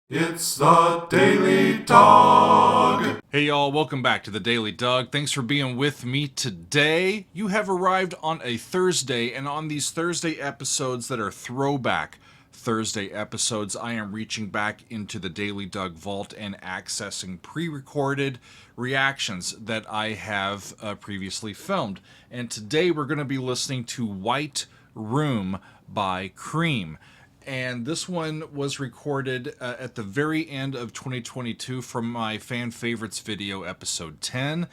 It's the Daily Dog. Hey y'all, welcome back to the Daily Dog. Thanks for being with me today. You have arrived on a Thursday, and on these Thursday episodes that are throwback Thursday episodes, I am reaching back into the Daily Dog vault and accessing pre-recorded reactions that I have previously filmed. And today we're going to be listening to White Room by Cream. And this one was recorded at the very end of 2022 from my fan favorites video, episode 10.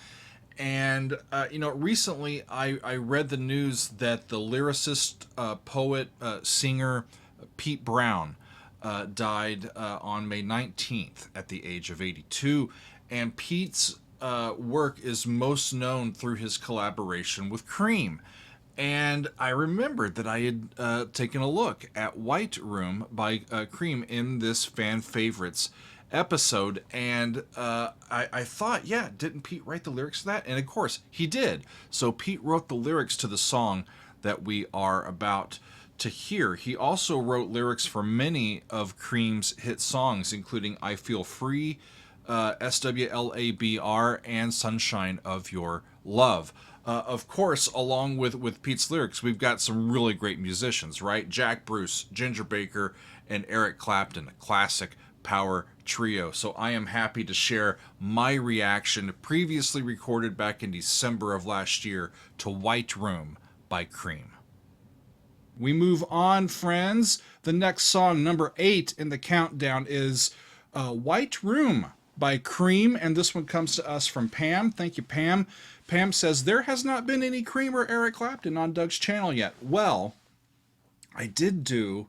And, recently I read the news that the lyricist, poet, singer Pete Brown died on May 19th at the age of 82. And Pete's work is most known through his collaboration with Cream. And I remembered that I had taken a look at White Room by Cream in this fan favorites episode, and I thought, yeah, didn't Pete write the lyrics to that? And of course, he did. So Pete wrote the lyrics to the song that we are about to hear. He also wrote lyrics for many of Cream's hit songs, including I Feel Free, SWLABR, and Sunshine of Your Love. Of course, along with Pete's lyrics, we've got some really great musicians, right? Jack Bruce, Ginger Baker, and Eric Clapton, a classic power trio. So I am happy to share my reaction, previously recorded back in December of last year, to White Room by Cream. We move on, friends. The next song, number 8 in the countdown, is White Room by Cream, and this one comes to us from Pam. Thank you, Pam. Pam says, there has not been any Cream or Eric Clapton on Doug's channel yet. Well, I did do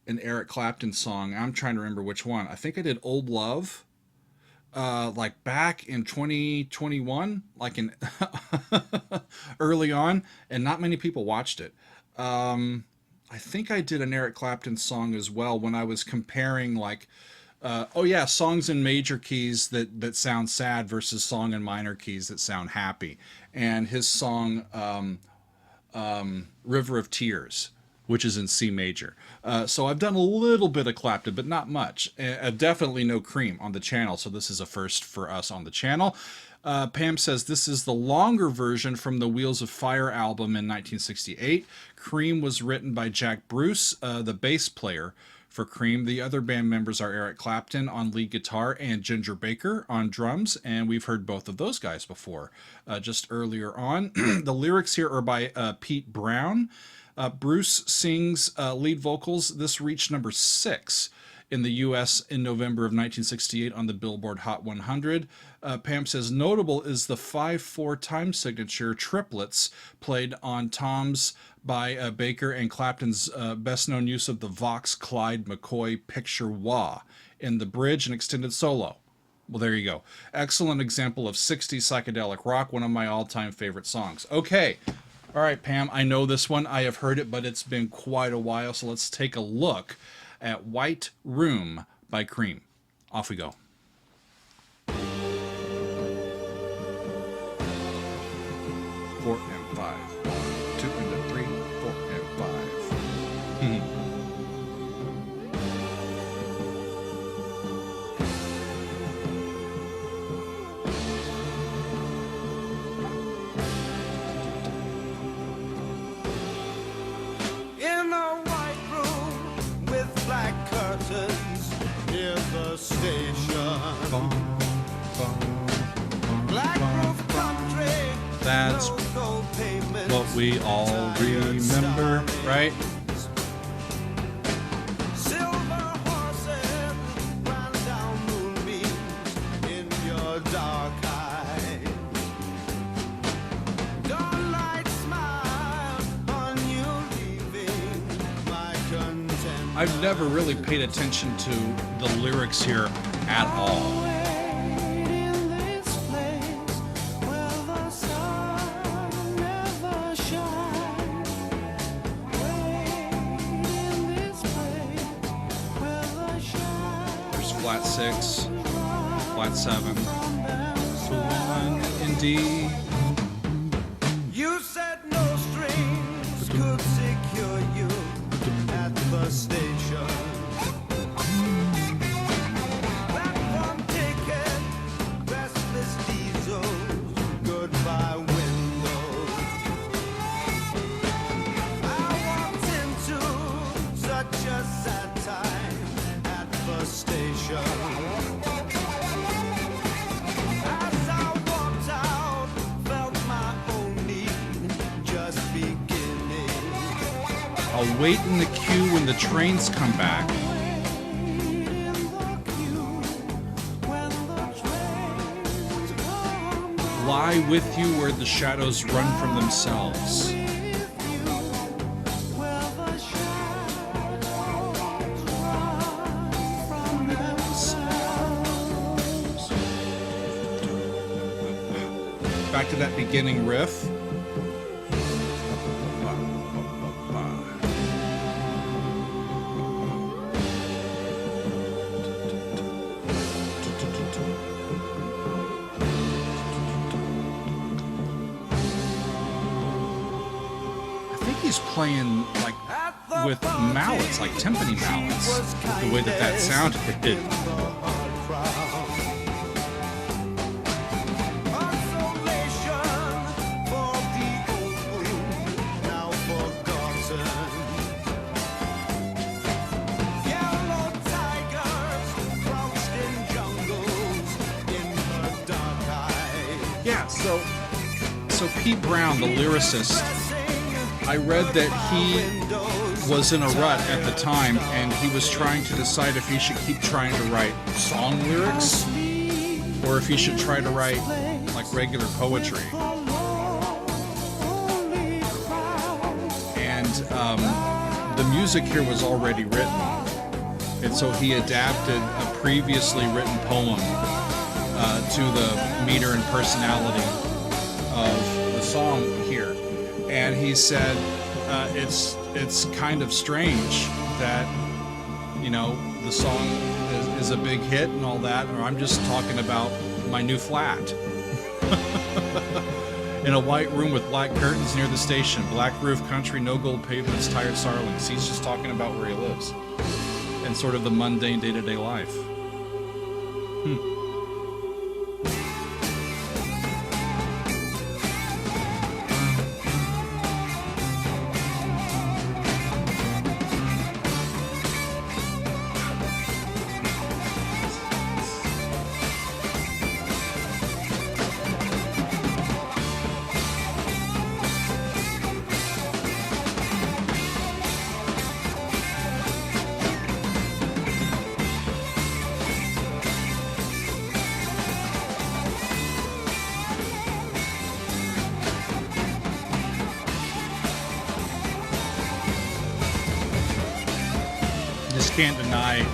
an Eric Clapton song. I'm trying to remember which one. I think I did Old Love, like back in 2021, like in early on, and not many people watched it. I think I did an Eric Clapton song as well when I was comparing like songs in major keys that sound sad versus song in minor keys that sound happy. And his song River of Tears, which is in C major. So I've done a little bit of Clapton, but not much. Definitely no Cream on the channel, so this is a first for us on the channel. Pam says this is the longer version from the Wheels of Fire album in 1968. Cream was written by Jack Bruce, the bass player for Cream. The other band members are Eric Clapton on lead guitar and Ginger Baker on drums, and we've heard both of those guys before just earlier on. The lyrics here are by Pete Brown. Bruce sings lead vocals. This reached number 6 in the U.S. in November of 1968 on the Billboard Hot 100. Pam says, notable is the 5/4 time signature triplets played on toms by Baker and Clapton's best-known use of the Vox Clyde McCoy picture wah in the bridge and extended solo. Well, there you go. Excellent example of 60s psychedelic rock, one of my all-time favorite songs. Okay. All right, Pam, I know this one. I have heard it, but it's been quite a while, so let's take a look at White Room by Cream. Off we go. 4 and 5. 2 and 3, 4 and 5. In a white room with black curtains near the station. Black roof country. That's what we all remember, right? Silver horses ran down moonbeams in your dark eyes. Dawnlight smile on you leaving my content. I've never really paid attention to the lyrics here at all. Flat 6, flat 7, 1 in D. You said no strings could secure you at the station. As I walked out, felt my own need just beginning. I'll wait in the queue when the trains come back. In the queue when the trains come by. Lie with you where the shadows run from themselves. With you where the shadows run from themselves. Back to that beginning riff. I think he's playing like with mallets, like timpani mallets, the way that sounded. Yeah, so Pete Brown, the lyricist, I read that he was in a rut at the time, and he was trying to decide if he should keep trying to write song lyrics or if he should try to write like regular poetry. And the music here was already written, and so he adapted a previously written poem to the meter and personality of the song here. And he said it's kind of strange that, you know, the song is a big hit and all that, or I'm just talking about my new flat. In a white room with black curtains near the station, black roof country, no gold pavements, tired starlings. He's just talking about where he lives and sort of the mundane day-to-day life. Just can't deny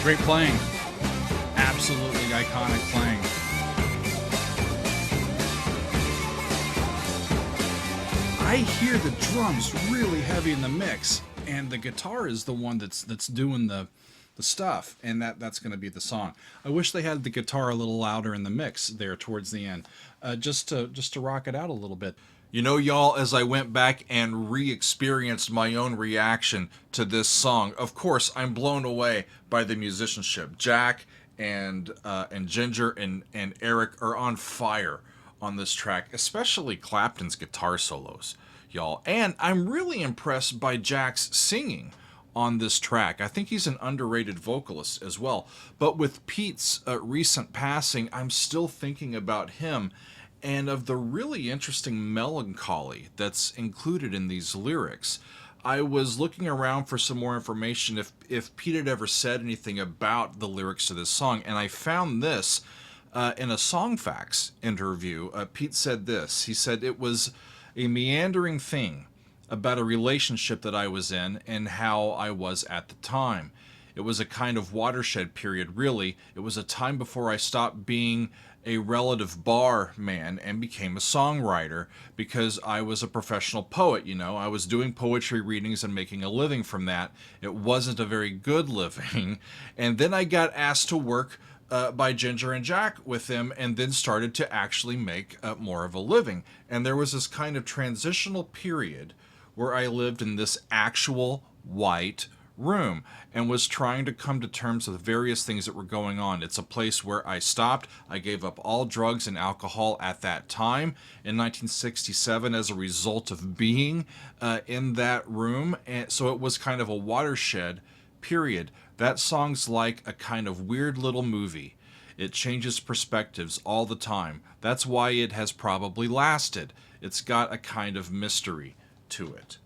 great playing. Absolutely iconic playing. I hear the drums really heavy in the mix, and the guitar is the one that's doing the stuff, and that's going to be the song. I wish they had the guitar a little louder in the mix there towards the end, just to rock it out a little bit. You know, y'all, as I went back and re-experienced my own reaction to this song, of course, I'm blown away by the musicianship. Jack and Ginger and Eric are on fire on this track, especially Clapton's guitar solos, y'all. And I'm really impressed by Jack's singing on this track. I think he's an underrated vocalist as well. But with Pete's recent passing, I'm still thinking about him and of the really interesting melancholy that's included in these lyrics. I was looking around for some more information if Pete had ever said anything about the lyrics to this song, and I found this in a Songfacts interview. Pete said this. He said, "It was a meandering thing about a relationship that I was in and how I was at the time. It was a kind of watershed period, really. It was a time before I stopped being a relative bar man and became a songwriter because I was a professional poet, you know. I was doing poetry readings and making a living from that. It wasn't a very good living. And then I got asked to work by Ginger and Jack with them, and then started to actually make more of a living. And there was this kind of transitional period where I lived in this actual white room and was trying to come to terms with various things that were going on. It's a place where I stopped. I gave up all drugs and alcohol at that time in 1967 as a result of being in that room. And so it was kind of a watershed period, that song's like a kind of weird little movie. It changes perspectives all the time. That's why it has probably lasted. It's got a kind of mystery to it.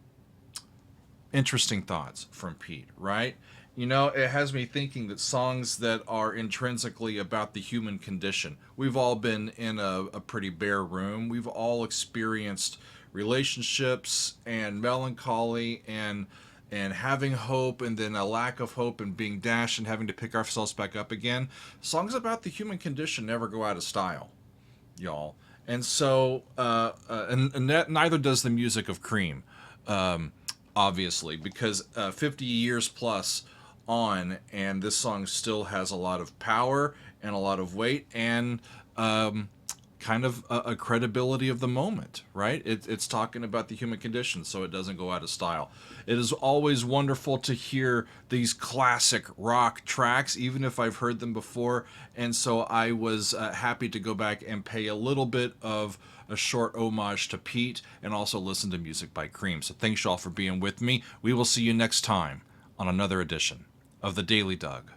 Interesting thoughts from Pete, right? You know, it has me thinking that songs that are intrinsically about the human condition. We've all been in a pretty bare room. We've all experienced relationships and melancholy and having hope and then a lack of hope and being dashed and having to pick ourselves back up again. Songs about the human condition never go out of style, y'all. And so, neither does the music of Cream, obviously, because 50 years plus on, and this song still has a lot of power and a lot of weight and kind of a credibility of the moment, right? It's talking about the human condition, so it doesn't go out of style. It is always wonderful to hear these classic rock tracks, even if I've heard them before, and so I was happy to go back and pay a little bit of a short homage to Pete and also listen to music by Cream. So thanks y'all for being with me. We will see you next time on another edition of The Daily Doug.